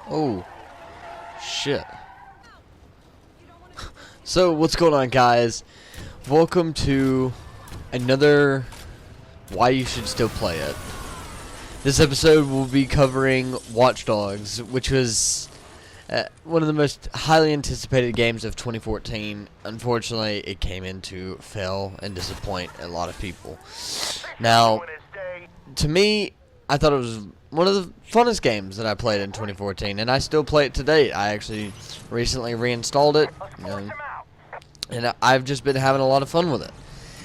Oh, shit. So, what's going on, guys? Welcome to another Why You Should Still Play It. This episode will be covering Watch Dogs, which was one of the most highly anticipated games of 2014. Unfortunately, it came in to fail and disappoint a lot of people. Now, to me, I thought it was one of the funnest games that I played in 2014, and I still play it today. I actually recently reinstalled it, and I've just been having a lot of fun with it.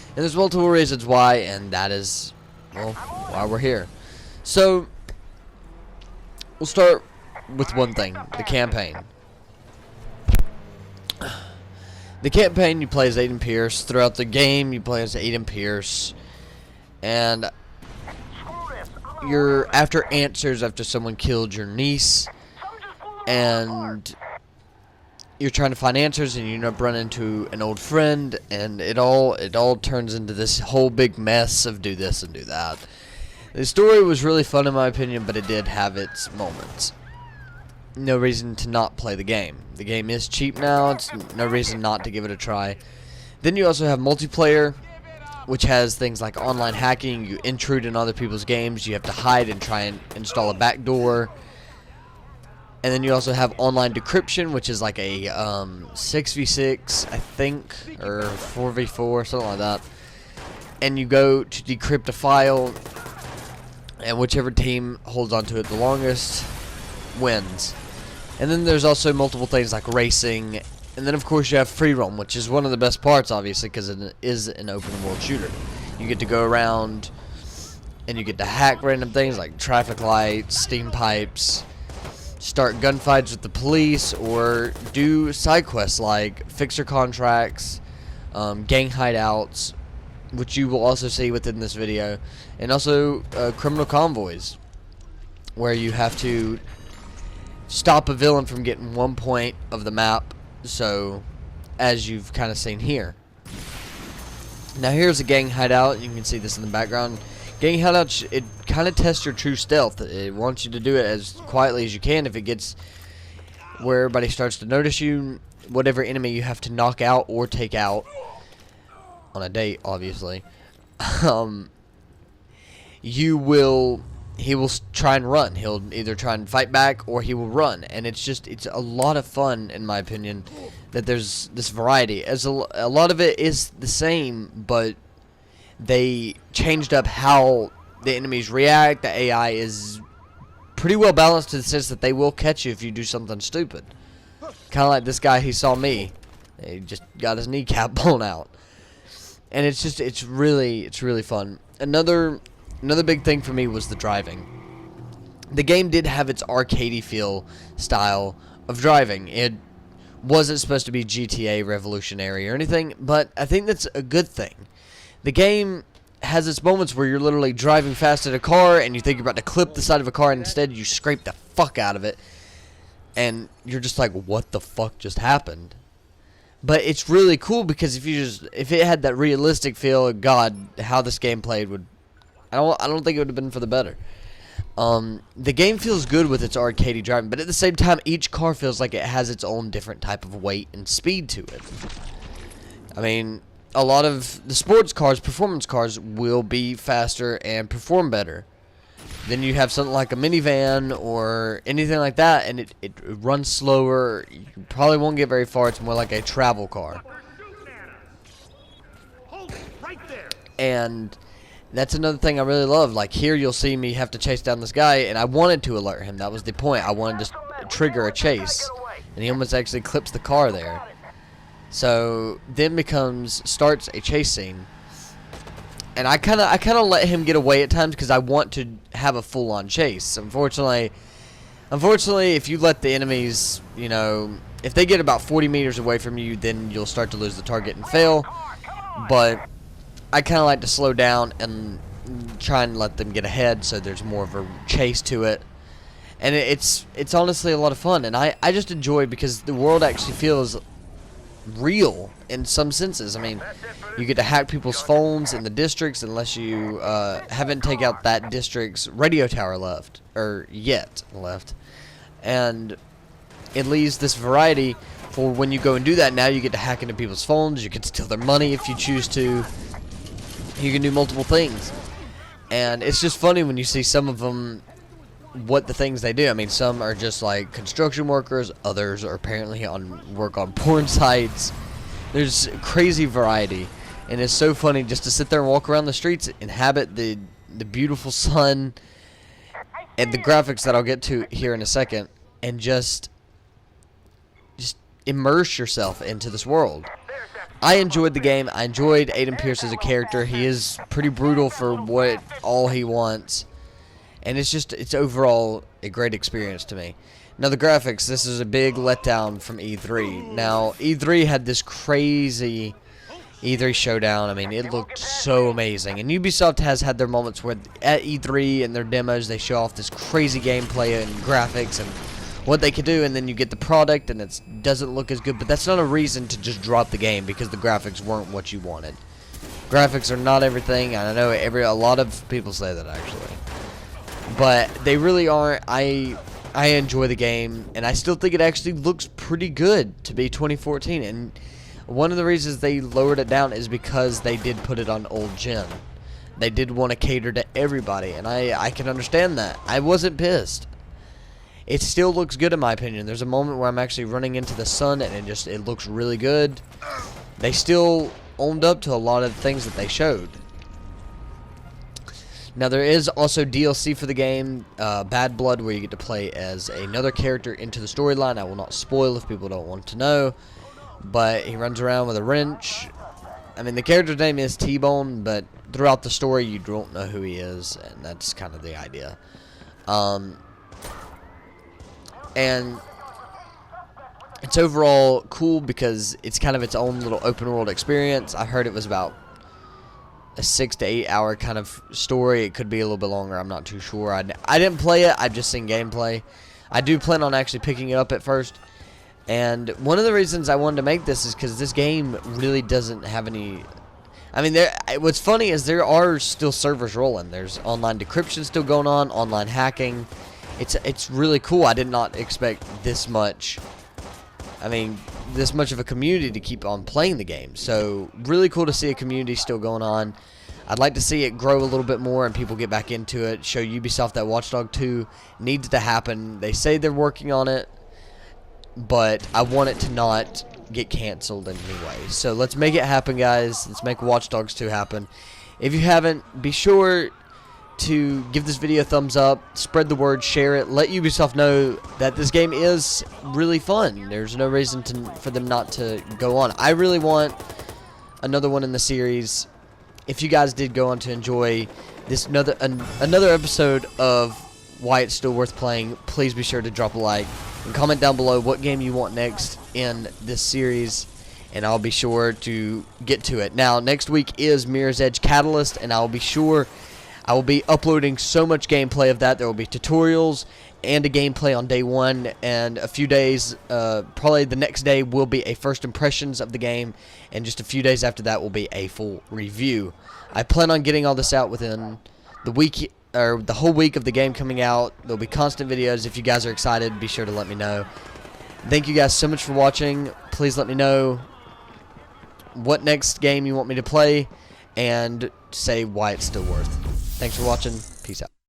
And there's multiple reasons why, and that is, well, why we're here. So, we'll start with one thing, the campaign. The campaign, you play as Aiden Pierce. Throughout the game, you play as Aiden Pierce, and you're after answers after someone killed your niece, and you're trying to find answers, and you end up running into an old friend, and it all turns into this whole big mess of do this and do that. The story was really fun in my opinion, but it did have its moments. No reason to not play the game. The game is cheap now. It's no reason not to give it a try. Then you also have multiplayer, which has things like online hacking. You intrude in other people's games. You have to hide and try and install a backdoor. And then you also have online decryption, which is like a 6v6, I think, or 4v4, something like that. And you go to decrypt a file, and whichever team holds onto it the longest wins. And then there's also multiple things like racing. And then, of course, you have free roam, which is one of the best parts, obviously, because it is an open world shooter. You get to go around, and you get to hack random things like traffic lights, steam pipes, start gunfights with the police, or do side quests like fixer contracts, gang hideouts, which you will also see within this video, and also criminal convoys, where you have to stop a villain from getting one point of the map, so as you've kind of seen here. Now here's a gang hideout. You can see this in the background. Gang hideouts, it kind of tests your true stealth. It wants you to do it as quietly as you can. If it gets where everybody starts to notice you, whatever enemy you have to knock out or take out on a date, obviously, he will try and run. He'll either try and fight back or he will run, and it's a lot of fun, in my opinion, that there's this variety. As a lot of it is the same, but they changed up how the enemies react. The AI is pretty well balanced in the sense that they will catch you if you do something stupid. Kind of like this guy, he saw me. He just got his kneecap blown out. And it's really fun. Another big thing for me was the driving. The game did have its arcadey feel style of driving. It wasn't supposed to be GTA revolutionary or anything, but I think that's a good thing. The game has its moments where you're literally driving fast in a car and you think you're about to clip the side of a car, and instead you scrape the fuck out of it, and you're just like, what the fuck just happened? But it's really cool because if it had that realistic feel, God, how this game played would, I don't think it would have been for the better. The game feels good with its arcadey driving, but at the same time, each car feels like it has its own different type of weight and speed to it. I mean, a lot of the sports cars, performance cars, will be faster and perform better. Then you have something like a minivan or anything like that, and it runs slower. You probably won't get very far. It's more like a travel car. And that's another thing I really love. Like here, you'll see me have to chase down this guy, and I wanted to alert him. That was the point. I wanted to trigger a chase, and he almost actually clips the car there. So then starts a chase scene, and I kind of let him get away at times because I want to have a full-on chase. Unfortunately, if you let the enemies, if they get about 40 meters away from you, then you'll start to lose the target and fail. But I kind of like to slow down and try and let them get ahead, so there's more of a chase to it. And it's honestly a lot of fun, and I just enjoy it because the world actually feels real in some senses. I mean, you get to hack people's phones in the districts unless you haven't taken out that district's radio tower yet left. and it leaves this variety for when you go and do that. Now you get to hack into people's phones, you can steal their money if you choose to, you can do multiple things. And it's just funny when you see some of them, what the things they do. I mean, some are just like construction workers, others are apparently work on porn sites. There's crazy variety, and it's so funny just to sit there and walk around the streets, inhabit the beautiful sun and the graphics that I'll get to here in a second, and just immerse yourself into this world. I enjoyed the game. I enjoyed Aiden Pierce as a character. He is pretty brutal for what all he wants, and it's overall a great experience to me. Now the graphics, this is a big letdown from E3. Now E3 had this crazy E3 showdown. I mean, it looked so amazing, and Ubisoft has had their moments where at E3 and their demos they show off this crazy gameplay and graphics and what they could do, and then you get the product and it doesn't look as good. But that's not a reason to just drop the game because the graphics weren't what you wanted. Graphics are not everything, and I know a lot of people say that actually, but they really aren't. I enjoy the game, and I still think it actually looks pretty good to be 2014. And one of the reasons they lowered it down is because they did put it on old gen. They did want to cater to everybody, and I can understand that. I wasn't pissed. It still looks good in my opinion. There's a moment where I'm actually running into the sun, and it looks really good. They still owned up to a lot of the things that they showed. Now there is also DLC for the game, Bad Blood, where you get to play as another character into the storyline. I will not spoil if people don't want to know, but he runs around with a wrench. I mean, the character's name is T-Bone, but throughout the story you don't know who he is, and that's kind of the idea. And it's overall cool because it's kind of its own little open world experience. I heard it was about a 6 to 8 hour kind of story. It could be a little bit longer. I'm not too sure. I didn't play it. I've just seen gameplay. I do plan on actually picking it up at first. And one of the reasons I wanted to make this is because this game really doesn't have any... I mean, what's funny is there are still servers rolling. There's online decryption still going on, online hacking. It's really cool. I did not expect this much. I mean, this much of a community to keep on playing the game. So really cool to see a community still going on. I'd like to see it grow a little bit more and people get back into it. Show Ubisoft that Watch Dogs 2 needs to happen. They say they're working on it, but I want it to not get canceled in any way. So let's make it happen, guys. Let's make Watch Dogs 2 happen. If you haven't, be sure to give this video a thumbs up, spread the word, share it, let Ubisoft know that this game is really fun. There's no reason for them not to go on. I really want another one in the series. If you guys did go on to enjoy this another episode of Why It's Still Worth Playing, please be sure to drop a like and comment down below what game you want next in this series, and I'll be sure to get to it. Now, next week is Mirror's Edge Catalyst, and I will be uploading so much gameplay of that. There will be tutorials and a gameplay on day 1, and a few days, probably the next day will be a first impressions of the game, and just a few days after that will be a full review. I plan on getting all this out within the week, or the whole week of the game coming out. There'll be constant videos. If you guys are excited, be sure to let me know. Thank you guys so much for watching. Please let me know what next game you want me to play, and say why it's still worth. Thanks for watching. Peace out.